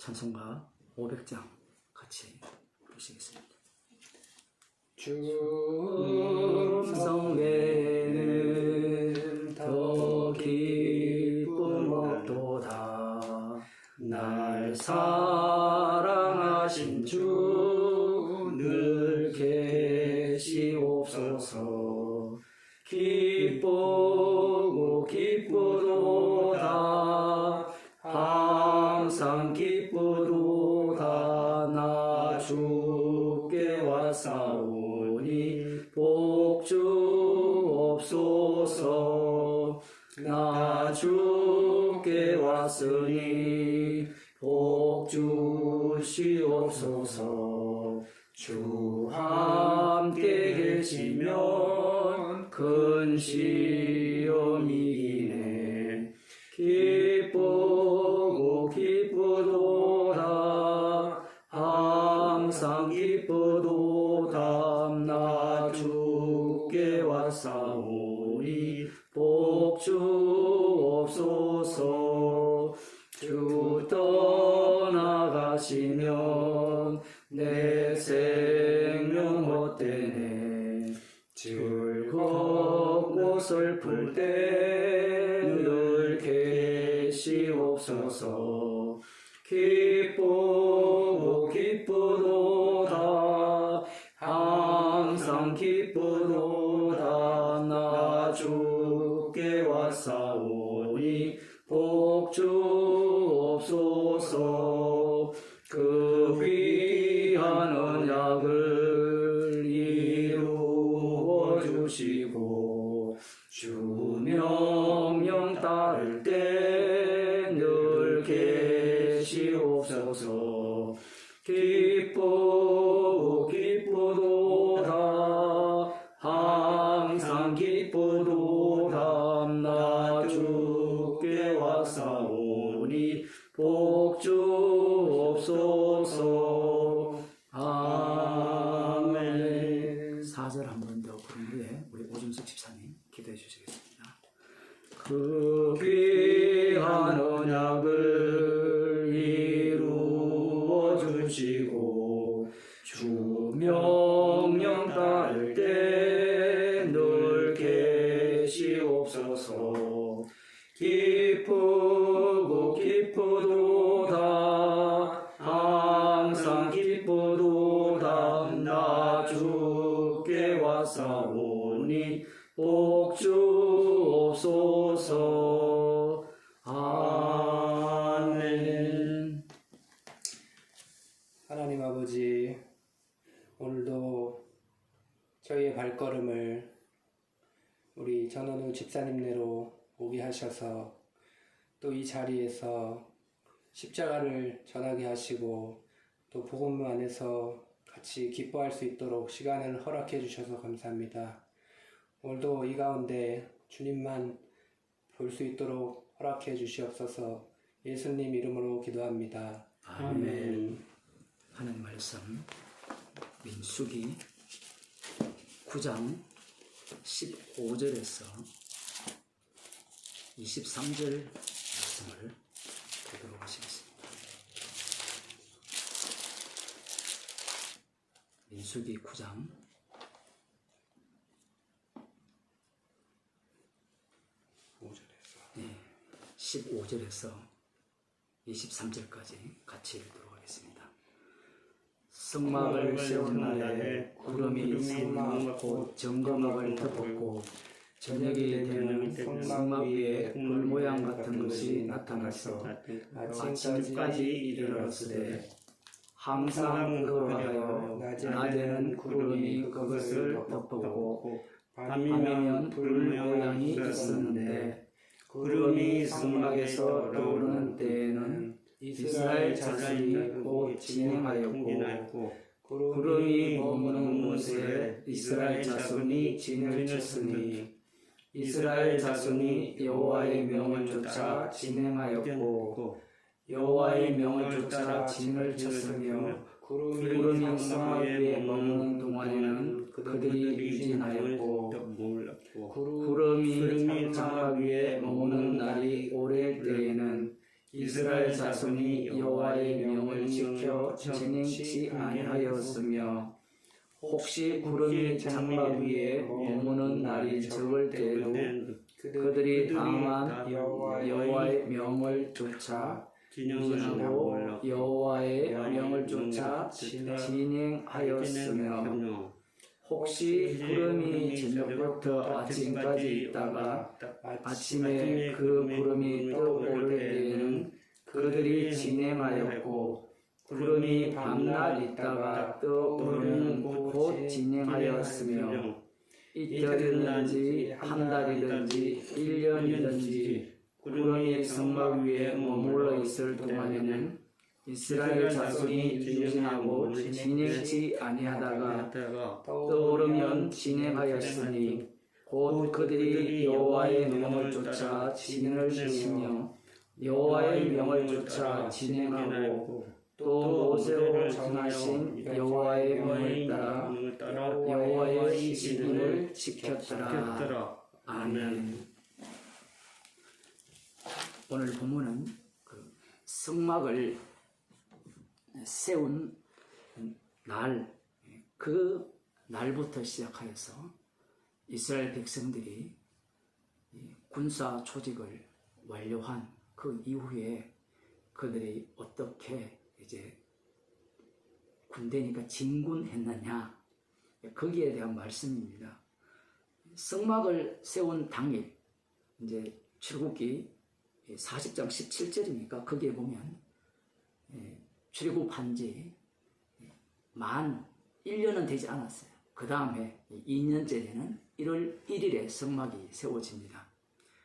찬송가 500장 같이 부르시겠습니다. 주 음성 외에는 더 기쁨 없도다. 날 사랑하신 주 늘 계시옵소서. 기쁘고 기쁘도다. 항상 기쁘도다. 나 주께 왔사오니 복 주옵소서. 나 주께 왔으니 복 주시옵소서. 주 함께 계시면 큰 시험이 이네. 기쁘고 기쁘도다. 항상 기쁘도다. 나 주께 왔사오니 복 주옵소서. 주 떠나가시면 내 생명 헛되네. 즐겁고 슬플 때 늘 계시옵소서. 기쁘고 기쁘도다. 항상 기쁘도다. 나 주께 왔사오니 복 주옵소서. 그 귀한 언약을 이루어 주시고 주 명령 따를 때 늘 계시옵소서. 기쁘고 기쁘도다. 항상 기쁘도다. 나 주께 왔사오니 복 주옵소서. 아멘. 4절 한 번 더 부른 후에 우리 오준석 집사님 기도해 주시겠습니다. 그 귀한 언약을 이루어 주시고 주 명령 따를 때 늘 계시옵소서. 기쁘고 기쁘도다. 항상 기쁘도다. 나 주께 왔사오니 복 주옵소서. 아멘. 하나님 아버지, 오늘도 저희의 발걸음을 우리 전원우 집사님네로 오게 하셔서 또 이 자리에서 십자가를 전하게 하시고 또 복음 안에서 같이 기뻐할 수 있도록 시간을 허락해 주셔서 감사합니다. 오늘도 이 가운데 주님만 볼 수 있도록 허락해 주시옵소서. 예수님 이름으로 기도합니다. 아멘. 하나님 말씀 민수기 9장 15절에서 23절 말씀을 보도록 하시겠습니다. 민수기 9장 15절에서 23절까지 같이 읽도록 하겠습니다. 성막을 세운 날에 구름이 성막 곧 정거막을 덮었고 저녁이 되면 성막 위에 불 모양 같은 것이 나타나서 아침까지 이르렀으되 항상 그러하여 낮에는 구름이 그것을 덮고 밤이면 불 모양이 있었는데 구름이 성막에서 떠오르는 때에는 이스라엘 자손이 곧 진행하였고 구름이 머무는 곳에 이스라엘 자손이 진을 쳤으니 이스라엘 자손이 여호와의 명을 쫓아 진행하였고 여호와의 명을 쫓아 진을 쳤으며 구름이 성막 위에 머무는 동안에는 그들이 유진하였고 구름이 성막 위에 머무는 날이 오래 때에는 이스라엘 자손이 여호와의 명을 지내지 아니하였으며 혹시 구름이 장막 위에 머무는 날이 적을 때에도 그들이 다만 여호와의 명을 쫓아 진행하고 여호와의 명을 쫓아 진행하였으며 혹시 구름이 저녁부터 아침까지 있다가 아침에 그 구름이 떠오를 때에는 그들이 진행하였고 구름이 밤낮 있다가 떠오르면 곧 진행하였으며 이틀이든지 한 달이든지 1년이든지 구름이 성막 위에 머물러 있을 동안에는 이스라엘 자손이 유진하고 진행치 아니하다가 떠오르면 진행하였으니 곧 그들이 여호와의 명을 쫓아 진행을 시키며 여호와의 명을 쫓아 진행하고 또 모세로 정하신 여호와의 명을 따라 여호와의 시기를 지켰더라. 아멘. 오늘 본문은 그 성막을 세운 날, 그 날부터 시작하여서 이스라엘 백성들이 군사 조직을 완료한 그 이후에 그들이 어떻게 이제 군대니까 진군했느냐, 거기에 대한 말씀입니다. 성막을 세운 당일, 이제 출애굽기 40장 17절이니까 거기에 보면 출애굽한 지 만 1년은 되지 않았어요. 그 다음에 2년째 되는 1월 1일에 성막이 세워집니다.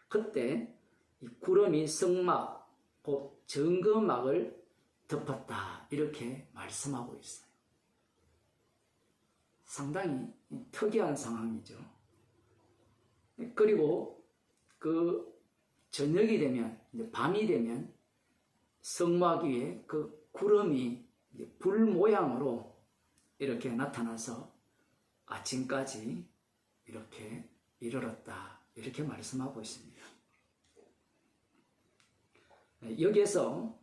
그때 이 구름이 성막, 곧 증거막을 덮었다, 이렇게 말씀하고 있어요. 상당히 특이한 상황이죠. 그리고 그 저녁이 되면, 이제 밤이 되면 성막 위에 그 구름이 불 모양으로 이렇게 나타나서 아침까지 이렇게 이르렀다, 이렇게 말씀하고 있습니다. 여기에서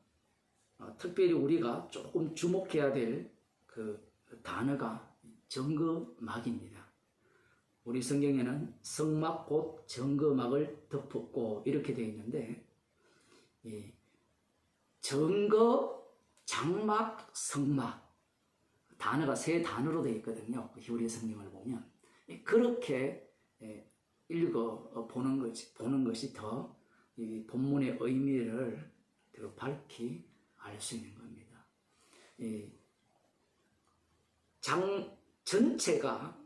특별히 우리가 조금 주목해야 될 그 단어가 증거막입니다. 우리 성경에는 성막 곧 증거막을 덮었고 이렇게 되어 있는데, 이 증거, 장막, 성막 단어가 세 단어로 되어 있거든요. 히브리 성경을 보면 그렇게 읽어 보는 것이 더 이 본문의 의미를 더 밝히 알 수 있는 겁니다. 이 장 전체가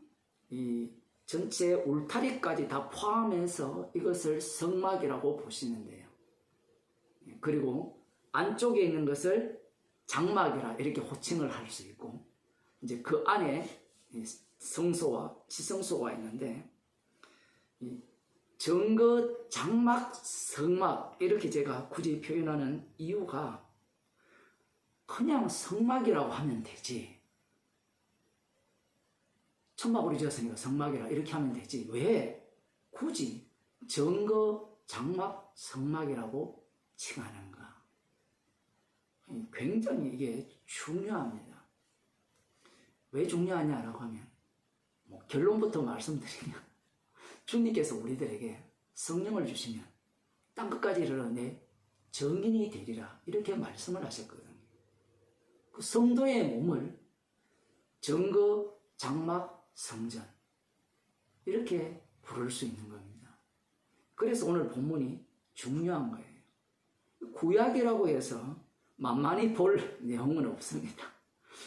이 전체 울타리까지 다 포함해서 이것을 성막이라고 보시면 돼요. 그리고 안쪽에 있는 것을 장막이라 이렇게 호칭을 할 수 있고, 이제 그 안에 성소와 지성소가 있는데, 이 증거, 장막, 성막 이렇게 제가 굳이 표현하는 이유가 그냥 성막이라고 하면 되지, 천막으로 지었으니까 성막이라 이렇게 하면 되지, 왜 굳이 증거, 장막, 성막이라고 칭하는가? 굉장히 이게 중요합니다. 왜 중요하냐라고 하면, 결론부터 말씀드리면 주님께서 우리들에게 성령을 주시면 땅끝까지 이르러내 정인이 되리라, 이렇게 말씀을 하셨거든요. 그 성도의 몸을 증거, 장막, 성전 이렇게 부를 수 있는 겁니다. 그래서 오늘 본문이 중요한 거예요. 구약이라고 해서 만만히 볼 내용은 없습니다.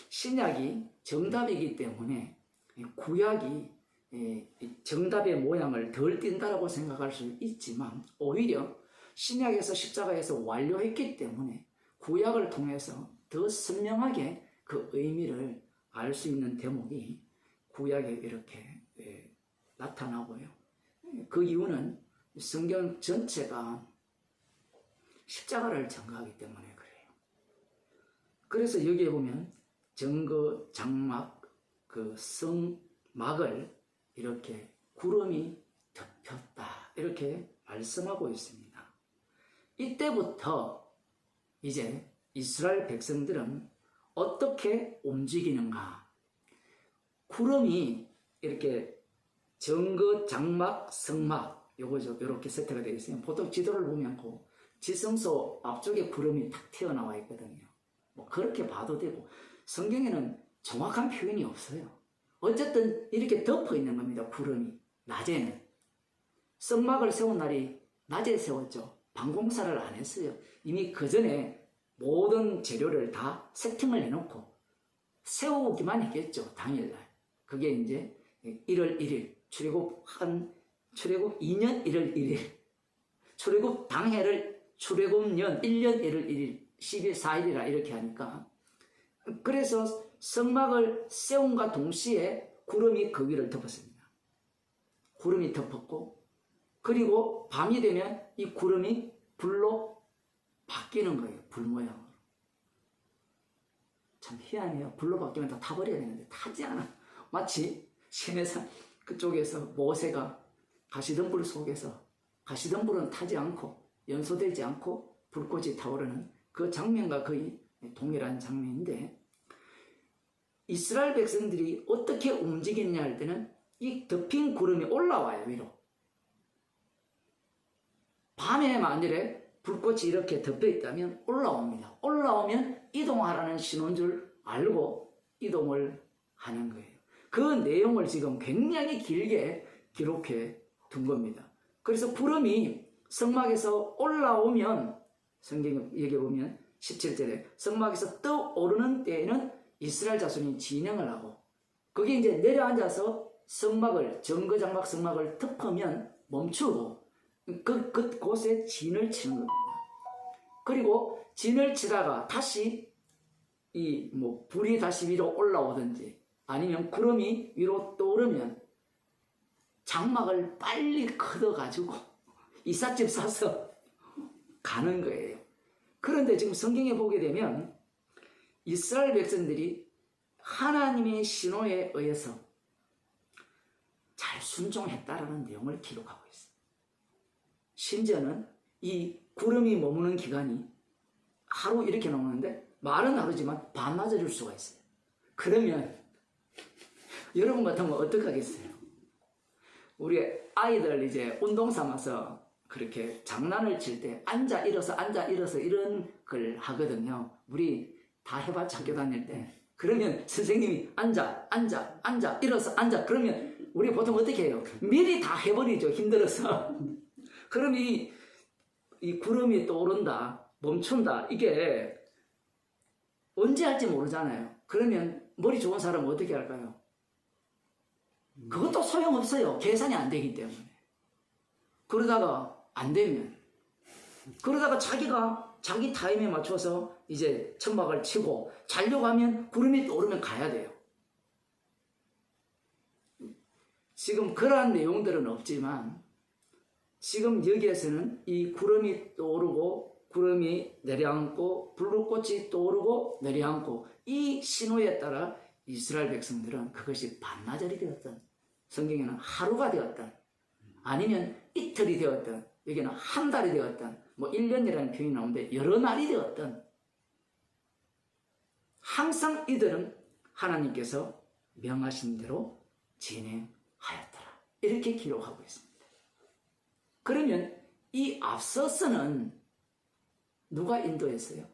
신약이 정답이기 때문에 구약이 정답의 모양을 덜 띈다라고 생각할 수 있지만, 오히려 신약에서 십자가에서 완료했기 때문에 구약을 통해서 더 선명하게 그 의미를 알 수 있는 대목이 구약에 이렇게 나타나고요. 그 이유는 성경 전체가 십자가를 전가하기 때문에 그래요. 그래서 여기에 보면 증거, 장막, 그 성막을 이렇게 구름이 덮였다, 이렇게 말씀하고 있습니다. 이때부터 이제 이스라엘 백성들은 어떻게 움직이는가? 구름이 이렇게 정거, 장막, 성막 요거죠. 이렇게 세트가 되어 있어요. 보통 지도를 보면 그 지성소 앞쪽에 구름이 탁 튀어나와 있거든요. 뭐 그렇게 봐도 되고 성경에는 정확한 표현이 없어요. 어쨌든 이렇게 덮어 있는 겁니다. 구름이 낮에는. 성막을 세운 날이 낮에 세웠죠. 방공사를 안 했어요. 이미 그 전에 모든 재료를 다 세팅을 해놓고 세우기만 했겠죠. 당일날. 그게 이제 1월 1일 출애굽 2년 1월 1일 출애굽 당해를 출애굽년 1년 1월 1일 10일 4일이라 이렇게 하니까 그래서 성막을 세움과 동시에 구름이 그 위를 덮었습니다. 구름이 덮었고 그리고 밤이 되면 이 구름이 불로 바뀌는 거예요. 불 모양으로. 참 희한해요. 불로 바뀌면 다 타버려야 되는데 타지 않아. 마치 시내산 그쪽에서 모세가 가시덤불 속에서 가시덤불은 타지 않고 연소되지 않고 불꽃이 타오르는 그 장면과 거의 동일한 장면인데 이스라엘 백성들이 어떻게 움직이느냐 할 때는 이 덮인 구름이 올라와요. 위로. 밤에 만일에 불꽃이 이렇게 덮여 있다면 올라옵니다. 올라오면 이동하라는 신호인 줄 알고 이동을 하는 거예요. 그 내용을 지금 굉장히 길게 기록해 둔 겁니다. 그래서 구름이 성막에서 올라오면 성경 얘기해 보면 17절에 성막에서 떠오르는 때에는 이스라엘 자손이 진영을 하고 그게 이제 내려앉아서 성막을 정거장막 성막을 덮으면 멈추고 그곳에 진을 치는 겁니다. 그리고 진을 치다가 다시 불이 다시 위로 올라오든지 아니면 구름이 위로 떠오르면 장막을 빨리 걷어가지고 이삿짐 싸서 가는 거예요. 그런데 지금 성경에 보게 되면 이스라엘 백성들이 하나님의 신호에 의해서 잘 순종했다라는 내용을 기록하고 있어요. 심지어는 이 구름이 머무는 기간이 하루 이렇게 나오는데 말은 하루지만 반나절일 수가 있어요. 그러면 여러분 같으면 어떡하겠어요? 우리 아이들 이제 운동 삼아서 그렇게 장난을 칠 때 앉아 일어서 이런 걸 하거든요. 우리 다 해봤자 학교 다닐 때. 그러면 선생님이 앉아 일어서 앉아 그러면 우리 보통 어떻게 해요? 미리 다 해버리죠. 힘들어서. 그럼 이 구름이 떠오른다 멈춘다 이게 언제 할지 모르잖아요. 그러면 머리 좋은 사람은 어떻게 할까요? 그것도 소용없어요. 계산이 안 되기 때문에. 그러다가 안 되면 그러다가 자기가 자기 타임에 맞춰서 이제 천막을 치고 자려고 하면 구름이 떠오르면 가야 돼요. 지금 그러한 내용들은 없지만 지금 여기에서는 이 구름이 떠오르고 구름이 내려앉고 불꽃이 떠오르고 내려앉고 이 신호에 따라 이스라엘 백성들은 그것이 반나절이 되었던 성경에는 하루가 되었던 아니면 이틀이 되었던 여기는 한 달이 되었던 1년이라는 표현이 나오는데 여러 날이 되었던 항상 이들은 하나님께서 명하신 대로 진행하였더라. 이렇게 기록하고 있습니다. 그러면 이 앞서서는 누가 인도했어요?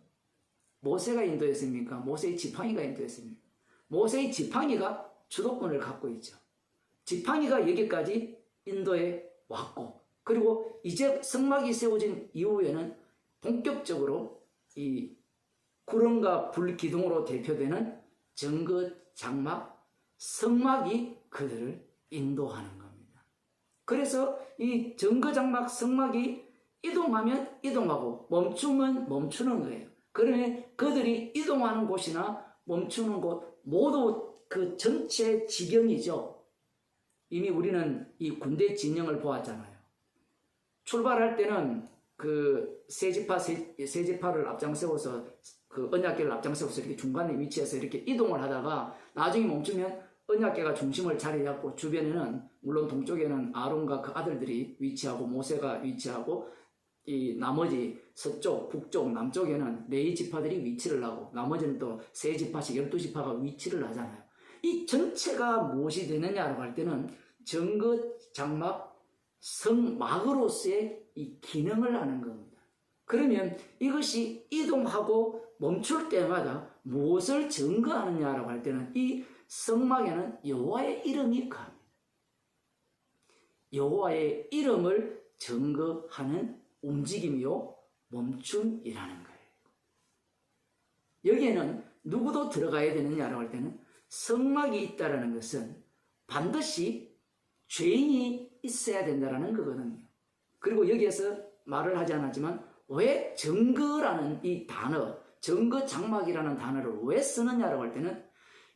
모세가 인도했습니까? 모세의 지팡이가 인도했습니까? 모세의 지팡이가 주도권을 갖고 있죠. 지팡이가 여기까지 인도해 왔고 그리고 이제 성막이 세워진 이후에는 본격적으로 이 구름과 불 기둥으로 대표되는 정거, 장막, 성막이 그들을 인도하는 겁니다. 그래서 이 정거, 장막, 성막이 이동하면 이동하고 멈추면 멈추는 거예요. 그러면 그들이 이동하는 곳이나 멈추는 곳 모두 그 전체 지경이죠. 이미 우리는 이 군대 진영을 보았잖아요. 출발할 때는 그 세 지파를 앞장세워서 그 언약궤를 앞장세워서 이렇게 중간에 위치해서 이렇게 이동을 하다가 나중에 멈추면 언약궤가 중심을 자리 잡고 주변에는 물론 동쪽에는 아론과 그 아들들이 위치하고 모세가 위치하고 이 나머지 서쪽, 북쪽, 남쪽에는 레위 지파들이 위치를 하고 나머지는 또 세 지파씩 12지파가 위치를 하잖아요. 이 전체가 무엇이 되느냐라고 할 때는 정거, 장막, 성막으로서의 이 기능을 하는 겁니다. 그러면 이것이 이동하고 멈출 때마다 무엇을 증거하느냐라고 할 때는 이 성막에는 여호와의 이름이 가합니다. 여호와의 이름을 증거하는 움직임이요 멈춤이라는 거예요. 여기에는 누구도 들어가야 되느냐라고 할 때는 성막이 있다라는 것은 반드시 죄인이 있어야 된다라는 거거든요. 그리고 여기에서 말을 하지 않았지만 왜 증거라는 이 단어, 증거 장막이라는 단어를 왜 쓰느냐라고 할 때는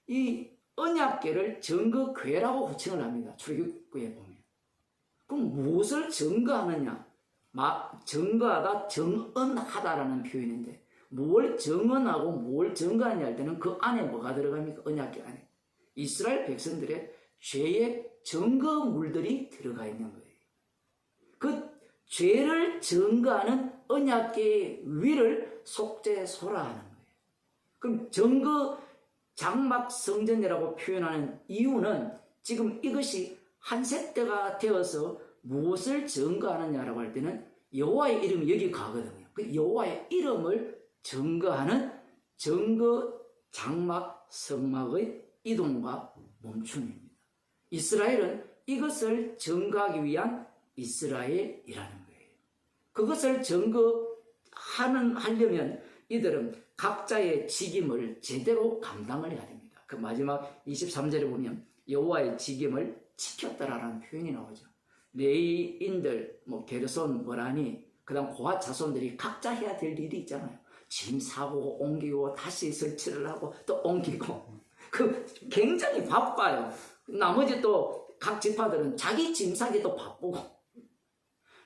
이 언약궤를 증거궤라고 호칭을 합니다. 출애굽기에 보면. 그럼 무엇을 증거하느냐? 증거하다, 정언하다라는 표현인데 뭘 정언하고 뭘 증거하냐 할 때는 그 안에 뭐가 들어갑니까? 언약궤 안에. 이스라엘 백성들의 죄의 증거물들이 들어가 있는 거예요. 그 죄를 증거하는 언약궤의 위를 속죄소라하는 거예요. 그럼 증거 장막 성전이라고 표현하는 이유는 지금 이것이 한 세대가 되어서 무엇을 증거하느냐라고 할 때는 여호와의 이름이 여기 가거든요. 그 여호와의 이름을 증거하는 증거 장막 성막의 이동과 멈춤입니다. 이스라엘은 이것을 증거하기 위한 이스라엘이라는 거예요. 그것을 하려면 이들은 각자의 직임을 제대로 감당을 해야 됩니다. 그 마지막 23절에 보면 여호와의 직임을 지켰다라는 표현이 나오죠. 레위인들, 게르손, 머라니, 그 다음 고핫 자손들이 각자 해야 될 일이 있잖아요. 짐 사고 옮기고 다시 설치를 하고 또 옮기고 굉장히 바빠요. 나머지 또 각 지파들은 자기 짐 사기도 바쁘고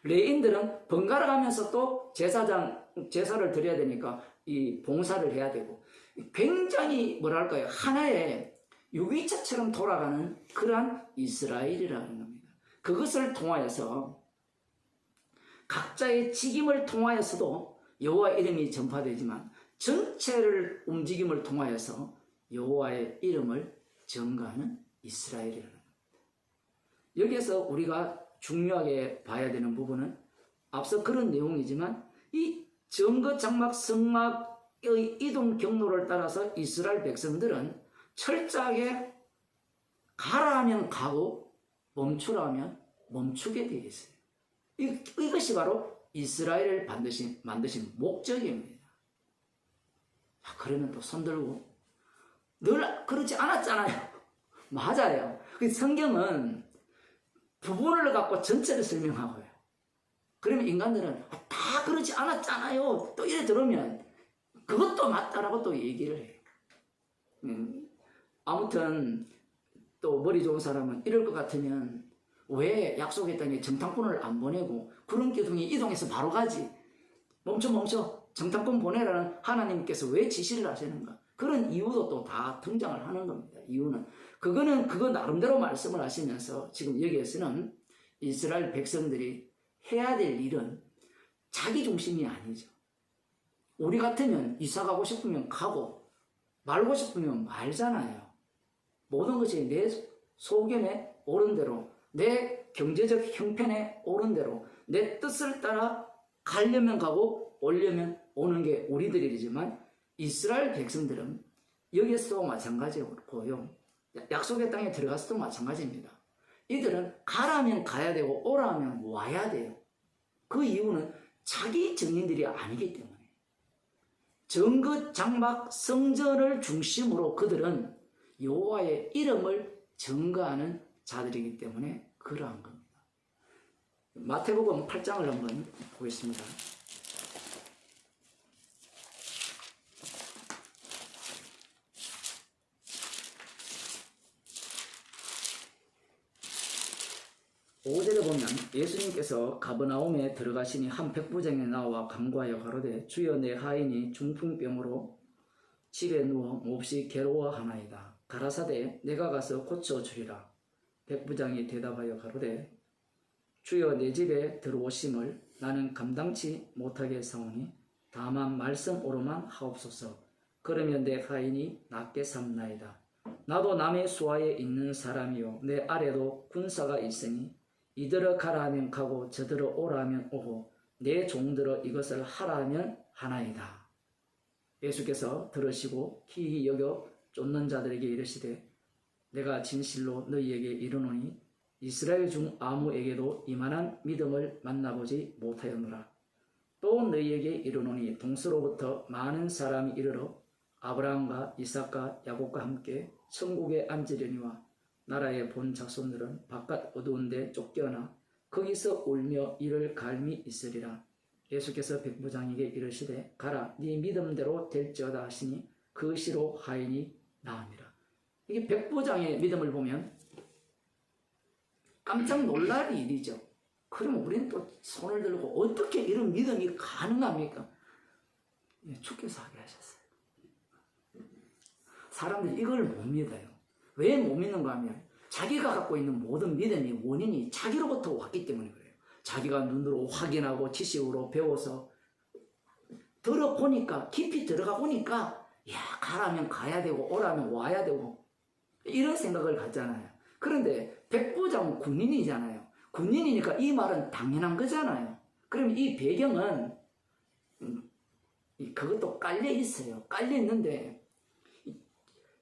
레위인들은 번갈아 가면서 또 제사를 드려야 되니까 이 봉사를 해야 되고 굉장히 하나의 유기체처럼 돌아가는 그러한 이스라엘이라는 겁니다. 그것을 통하여서 각자의 직임을 통하여서도 여호와 이름이 전파되지만 전체를 움직임을 통하여서 여호와의 이름을 증거하는 이스라엘이라는 겁니다. 여기에서 우리가 중요하게 봐야 되는 부분은 앞서 그런 내용이지만 이 증거 장막 성막의 이동 경로를 따라서 이스라엘 백성들은 철저하게 가라 하면 가고 멈추라 하면 멈추게 되어 있어요. 이것이 바로 이스라엘을 반드시 만드신 목적입니다. 그러면 또 손들고 늘 그러지 않았잖아요. 맞아요. 성경은 부분을 갖고 전체를 설명하고요. 그러면 인간들은 다 그러지 않았잖아요. 또 이래 들으면 그것도 맞다라고 또 얘기를 해요. 아무튼 또 머리 좋은 사람은 이럴 것 같으면 왜 약속의 땅에 정탐꾼을 안 보내고 구름 기둥이 이동해서 바로 가지? 멈춰 정탐꾼 보내라는 하나님께서 왜 지시를 하시는가? 그런 이유도 또 다 등장을 하는 겁니다. 이유는 그거 나름대로 말씀을 하시면서 지금 여기에서는 이스라엘 백성들이 해야 될 일은 자기 중심이 아니죠. 우리 같으면 이사 가고 싶으면 가고 말고 싶으면 말잖아요. 모든 것이 내 소견에 옳은 대로, 내 경제적 형편에 옳은 대로, 내 뜻을 따라 가려면 가고 오려면 오는 게 우리들이지만 이스라엘 백성들은 여기서도 마찬가지고요. 약속의 땅에 들어가서도 마찬가지입니다. 이들은 가라면 가야 되고 오라면 와야 돼요. 그 이유는 자기 증인들이 아니기 때문에. 정거 장막 성전을 중심으로 그들은 여호와의 이름을 증거하는 자들이기 때문에 그러한 겁니다. 마태복음 8장을 한번 보겠습니다. (5절에) 보면 예수님께서 가버나움에 들어가시니 한 백부장이 나와 간구하여 가로되 주여 내 하인이 중풍병으로 집에 누워 몹시 괴로워하나이다. 가라사대 내가 가서 고쳐주리라. 백부장이 대답하여 가로되 주여 내 집에 들어오심을 나는 감당치 못하게 사오니 다만 말씀으로만 하옵소서. 그러면 내 하인이 낫게 삼나이다. 나도 남의 수하에 있는 사람이요 내 아래도 군사가 있으니 이들어 가라 하면 가고 저들어 오라 하면 오고 내 종들어 이것을 하라 하면 하나이다. 예수께서 들으시고 기이 여겨 쫓는 자들에게 이르시되 내가 진실로 너희에게 이르노니 이스라엘 중 아무에게도 이만한 믿음을 만나보지 못하였노라. 또 너희에게 이르노니 동서로부터 많은 사람이 이르러 아브라함과 이삭과 야곱과 함께 천국에 앉으려니와 나라의 본 자손들은 바깥 어두운 데 쫓겨나 거기서 울며 이를 갈미 있으리라. 예수께서 백부장에게 이르시되 가라 네 믿음대로 될지어다 하시니 그 시로 하인이 나으니라. 이게 백부장의 믿음을 보면 깜짝 놀랄 일이죠. 그러면 우리는 또 손을 들고 어떻게 이런 믿음이 가능합니까? 주께서 하게 하셨어요. 사람들이 이걸 못 믿어요. 왜 못 믿는가 하면 자기가 갖고 있는 모든 믿음이 원인이 자기로부터 왔기 때문에 그래요. 자기가 눈으로 확인하고 지식으로 배워서 들어보니까 깊이 들어가 보니까 야 가라면 가야 되고 오라면 와야 되고 이런 생각을 갖잖아요. 그런데 백부장은 군인이잖아요. 군인이니까 이 말은 당연한 거잖아요. 그럼 이 배경은 그것도 깔려 있어요. 깔려 있는데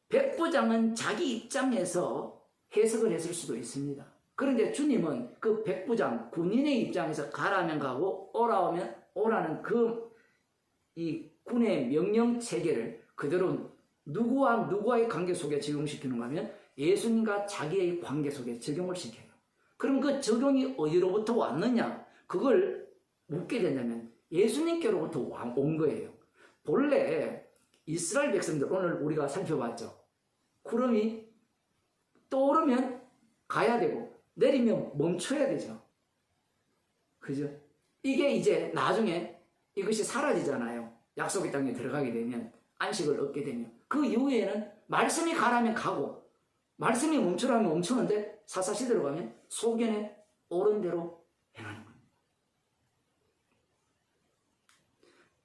백부장은 자기 입장에서 해석을 했을 수도 있습니다. 그런데 주님은 그 백부장 군인의 입장에서 가라면 가고 오라면 오라는 이 군의 명령 체계를 그대로 누구와 누구와의 관계 속에 적용시키는가 하면 예수님과 자기의 관계 속에 적용을 시켜요. 그럼 그 적용이 어디로부터 왔느냐? 그걸 묻게 된다면 예수님께로부터 온 거예요. 본래 이스라엘 백성들 오늘 우리가 살펴봤죠. 구름이 떠오르면 가야 되고 내리면 멈춰야 되죠. 그죠? 이게 이제 나중에 이것이 사라지잖아요. 약속의 땅에 들어가게 되면 안식을 얻게 되면 그 이후에는 말씀이 가라면 가고 말씀이 멈추라면 멈추는데 사사시 들어가면 소견에 옳은 대로 행하는 겁니다.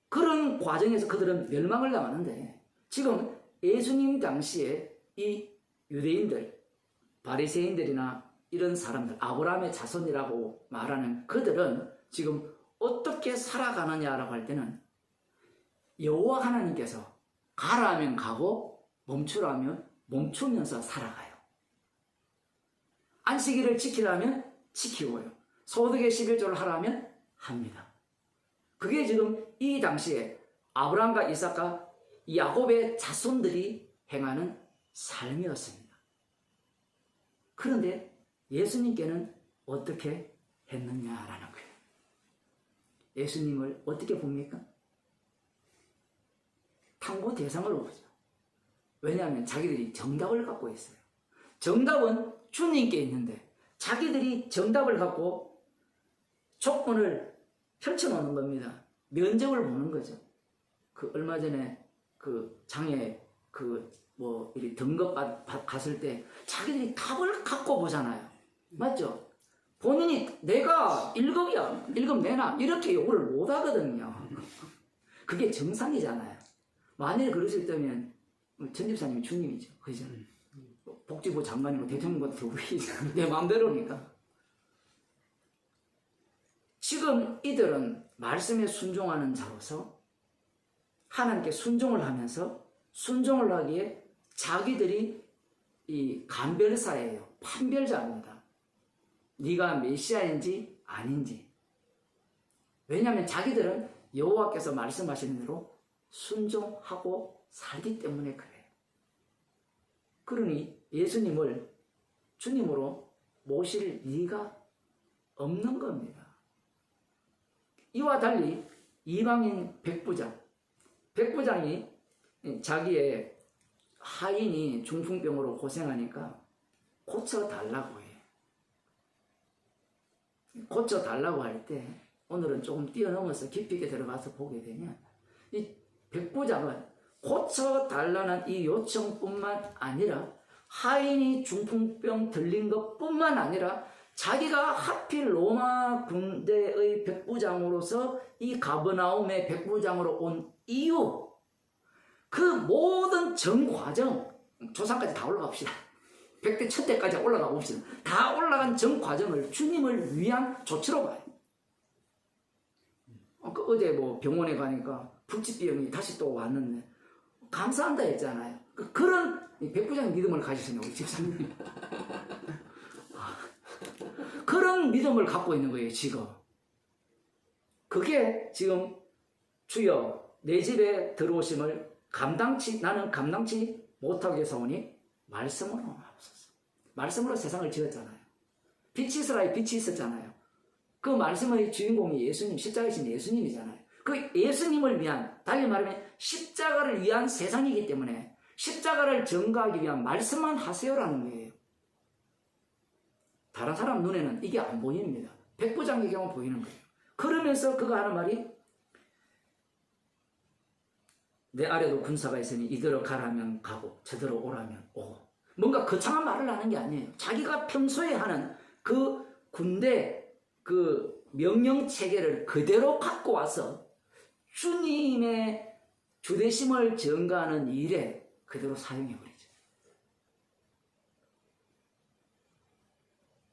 그런 과정에서 그들은 멸망을 당하는데 지금 예수님 당시에 이 유대인들, 바리새인들이나 이런 사람들, 아브라함의 자손이라고 말하는 그들은 지금 어떻게 살아가느냐라고 할 때는 여호와 하나님께서 가라 하면 가고 멈추라 하면 멈추면서 살아가요. 안식일을 지키라면 지키고요. 소득의 11조를 하라면 합니다. 그게 지금 이 당시에 아브라함과 이삭과 야곱의 자손들이 행하는 삶이었습니다. 그런데 예수님께는 어떻게 했느냐라는 거예요. 예수님을 어떻게 봅니까? 탐구 대상으로 보죠. 왜냐하면 자기들이 정답을 갖고 있어요. 정답은 주님께 있는데 자기들이 정답을 갖고 조건을 펼쳐놓는 겁니다. 면접을 보는 거죠. 얼마 전에 장애 이리 등급 갔을 때 자기들이 답을 갖고 보잖아요. 맞죠? 본인이 내가 1급이야, 1급 내놔 이렇게 요구를 못 하거든요. 그게 정상이잖아요. 만일 그러실 때면 전집사님이 주님이죠. 그죠? 복지부 장관이고 대통령보다 내 마음대로니까. 지금 이들은 말씀에 순종하는 자로서 하나님께 순종을 하면서 순종을 하기에 자기들이 이 간별사예요. 판별자입니다. 네가 메시아인지 아닌지. 왜냐하면 자기들은 여호와께서 말씀하시는 대로 순종하고 살기 때문에 그래요. 그러니 예수님을 주님으로 모실 이가 없는 겁니다. 이와 달리 이방인 백부장이 자기의 하인이 중풍병으로 고생하니까 고쳐달라고 해요. 고쳐달라고 할 때 오늘은 조금 뛰어넘어서 깊이 있게 들어가서 보게 되면 이 백부장은 고쳐달라는 이 요청뿐만 아니라 하인이 중풍병 들린 것뿐만 아니라 자기가 하필 로마 군대의 백부장으로서 이 가버나움의 백부장으로 온 이유, 그 모든 전 과정, 조상까지 다 올라갑시다. 100대 1000대까지 올라가 봅시다. 다 올라간 전 과정을 주님을 위한 조치로 봐요. 어제 뭐 병원에 가니까 불치병이 다시 또 왔는데 감사한다 했잖아요. 그런 백부장 믿음을 가지시는 우리 집사님. 그런 믿음을 갖고 있는 거예요, 지금. 그게 지금 주여 내 집에 들어오심을 나는 감당치 못하게 해서오니 말씀으로 하옵소서. 말씀으로 세상을 지었잖아요. 빛이 있으라 빛이 있었잖아요. 그 말씀의 주인공이 예수님, 십자가이신 예수님이잖아요. 그 예수님을 위한, 달리 말하면 십자가를 위한 세상이기 때문에 십자가를 전가하기 위한 말씀만 하세요라는 거예요. 다른 사람 눈에는 이게 안 보입니다. 백부장에게만 보이는 거예요. 그러면서 그가 하는 말이 내 아래도 군사가 있으니 이대로 가라면 가고 저대로 오라면 오고, 뭔가 거창한 말을 하는 게 아니에요. 자기가 평소에 하는 그 군대 그 명령 체계를 그대로 갖고 와서 주님의 주대심을 전가하는 일에 그대로 사용해버리죠.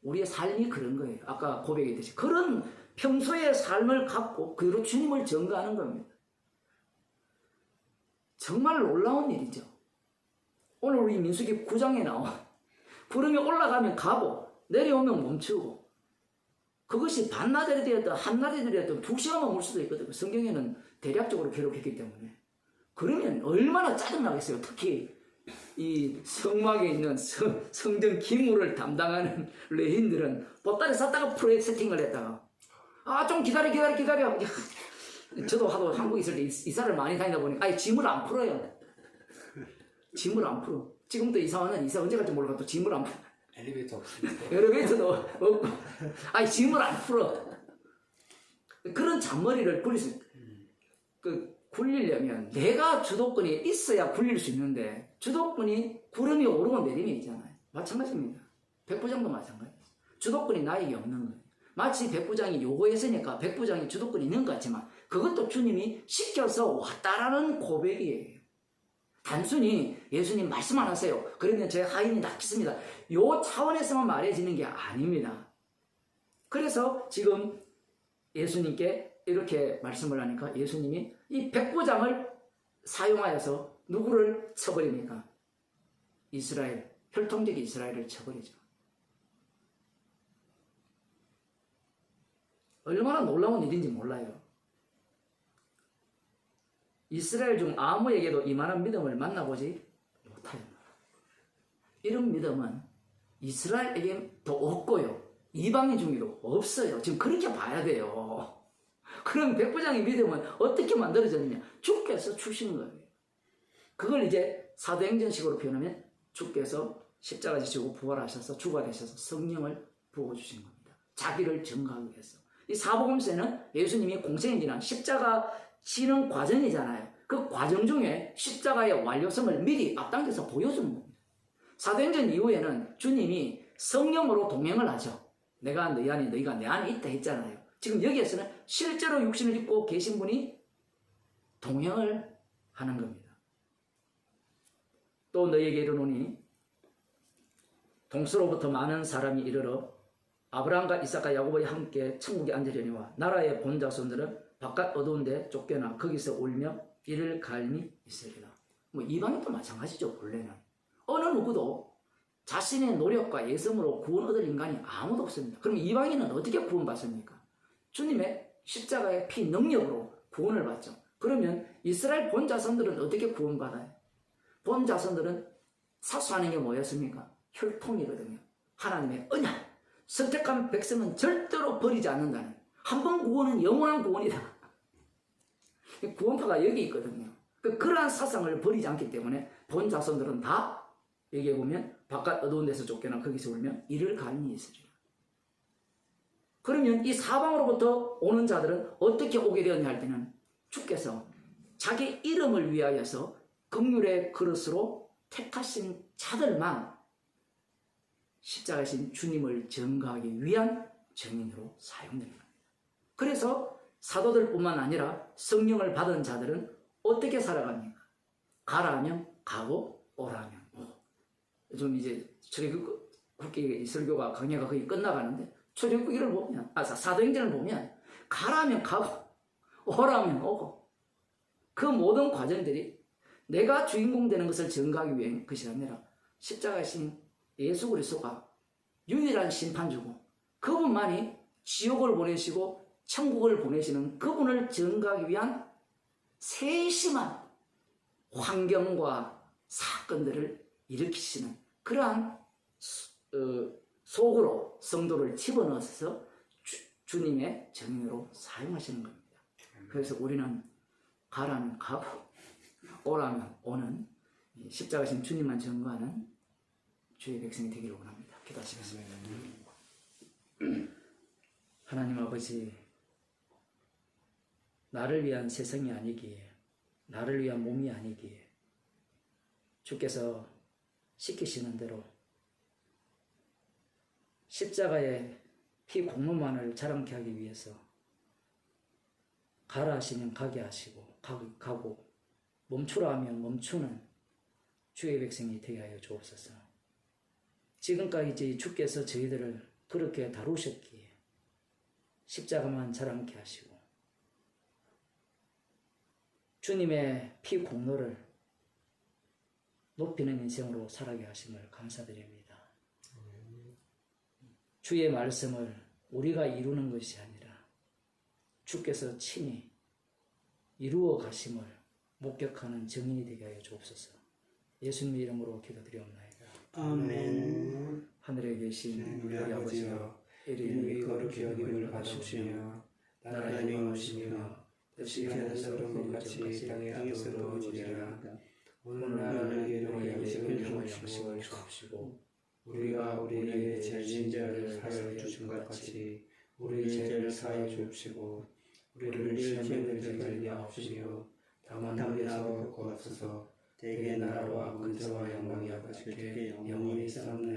우리의 삶이 그런 거예요. 아까 고백했듯이 그런 평소의 삶을 갖고 그대로 주님을 전가하는 겁니다. 정말 놀라운 일이죠. 오늘 우리 민수기 9장에 나온 구름이 올라가면 가고 내려오면 멈추고, 그것이 반나절이 되었든 한나절이 되었든 2시간만 올 수도 있거든요. 성경에는 대략적으로 기록했기 때문에. 그러면 얼마나 짜증나겠어요. 특히 이 성막에 있는 성전 기물을 담당하는 레인들은 보따리 쌌다가 프로에 세팅을 했다가 좀 기다려. 저도 하도 한국에 있을 때 이사를 많이 다니다 보니까 짐을 안 풀어요. 짐을 안 풀어. 지금도 이사하는 이사 언제 갈지 몰라도 짐을 안 풀어. 엘리베이터 없습니다. 엘리베이터도 없고 짐을 안 풀어. 그런 잔머리를 굴리려면 내가 주도권이 있어야 굴릴 수 있는데, 주도권이 구름이 오르고 내림이 있잖아요. 마찬가지입니다. 백부장도 마찬가지예요. 주도권이 나에게 없는 거예요. 마치 백부장이 요구했으니까 백부장이 주도권이 있는 것 같지만 그것도 주님이 시켜서 왔다라는 고백이에요. 단순히 예수님 말씀 안 하세요, 그러면 제 하인이 낫겠습니다, 요 차원에서만 말해지는 게 아닙니다. 그래서 지금 예수님께 이렇게 말씀을 하니까 예수님이 이 백부장을 사용하여서 누구를 쳐버립니까? 이스라엘, 혈통적 이스라엘을 쳐버리죠. 얼마나 놀라운 일인지 몰라요. 이스라엘 중 아무에게도 이만한 믿음을 만나보지 못하여. 이런 믿음은 이스라엘에게도 없고요, 이방인 중에도 없어요. 지금 그렇게 봐야 돼요. 그럼 백부장의 믿음은 어떻게 만들어졌느냐? 주께서 주신 거예요. 그걸 이제 사도행전식으로 표현하면 주께서 십자가 지시고 부활하셔서 주가 되셔서 성령을 부어주신 겁니다. 자기를 증거하기 위해서. 이 사복음서에는 예수님이 공생에 지난 십자가 지는 과정이잖아요. 그 과정 중에 십자가의 완료성을 미리 앞당겨서 보여주는 겁니다. 사도행전 이후에는 주님이 성령으로 동행을 하죠. 내가 너희 안에 너희가 내 안에 있다 했잖아요. 지금 여기에서는 실제로 육신을 입고 계신 분이 동행을 하는 겁니다. 또 너희에게 이르노니 동서로부터 많은 사람이 이르러 아브라함과 이삭과 야곱이 함께 천국에 앉으려니와 나라의 본자손들은 바깥 어두운 데 쫓겨나 거기서 울며 이를 갈미 있으리라. 뭐 이방인도 마찬가지죠. 본래는 어느 누구도 자신의 노력과 예성으로 구원 얻을 인간이 아무도 없습니다. 그럼 이방인은 어떻게 구원받습니까? 주님의 십자가의 피 능력으로 구원을 받죠. 그러면 이스라엘 본자손들은 어떻게 구원받아요? 본자손들은 사수하는 게 뭐였습니까? 혈통이거든요. 하나님의 언약. 선택한 백성은 절대로 버리지 않는다는, 한 번 구원은 영원한 구원이다. 구원파가 여기 있거든요. 그러한 사상을 버리지 않기 때문에 본자손들은 다 여기에 보면 바깥 어두운 데서 쫓겨나 거기서 울면 이를 갈미 있으리라. 그러면 이 사방으로부터 오는 자들은 어떻게 오게 되었냐 할 때는 주께서 자기 이름을 위하여서 긍휼의 그릇으로 택하신 자들만 십자가신 주님을 증거하기 위한 증인으로 사용되는 겁니다. 그래서 사도들뿐만 아니라 성령을 받은 자들은 어떻게 살아갑니까? 가라 하면 가고 오라 하면 오고. 좀 이제 출애굽기 설교가 강의가 거의 끝나가는데 출애굽기를 보면 사도행전을 보면 가라 하면 가고 오라 하면 오고. 그 모든 과정들이 내가 주인공 되는 것을 증거하기 위한 것이 아니라 십자가신 예수 그리스도가 유일한 심판주고 그분만이 지옥을 보내시고 천국을 보내시는 그분을 증거하기 위한 세심한 환경과 사건들을 일으키시는 그러한 속으로 성도를 집어넣어서 주님의 증인으로 사용하시는 겁니다. 그래서 우리는 가라면 가고 오라면 오는 십자가신 주님만 증거하는 주의 백성이 되기를 원합니다. 기도하시겠습니다. 하나님 아버지, 나를 위한 세상이 아니기에, 나를 위한 몸이 아니기에 주께서 시키시는 대로 십자가의 피 공로만을 자랑케 하기 위해서 가라 하시면 가게 하시고 가고 멈추라 하면 멈추는 주의 백성이 되게 하여 주옵소서. 지금까지 주께서 저희들을 그렇게 다루셨기에 십자가만 자랑케 하시고 주님의 피 공로를 높이는 인생으로 살아게 하심을 감사드립니다. 주의 말씀을 우리가 이루는 것이 아니라 주께서 친히 이루어 가심을 목격하는 증인이 되게 하여 주옵소서. 예수님 이름으로 기도드리옵나이다. 아멘. 하늘에 계신 우리 아버지여, 이름이 거룩히 여김을 받으시며 나라의 임하시며 뜻이 하늘에서 것 같이 땅에서 이루어지리라. 오늘날 우리에게 양식을 주옵시고 우리가 우리에게 죄진 자를 사하여 주신 것 같이 우리 죄를 사하여 주옵시고 우리를 시험에 들게 하지 마옵시며 다만 우리에서 구하소서. 대개 나라와 근세와 영광이 아버지께 영원히 있사옵나이다.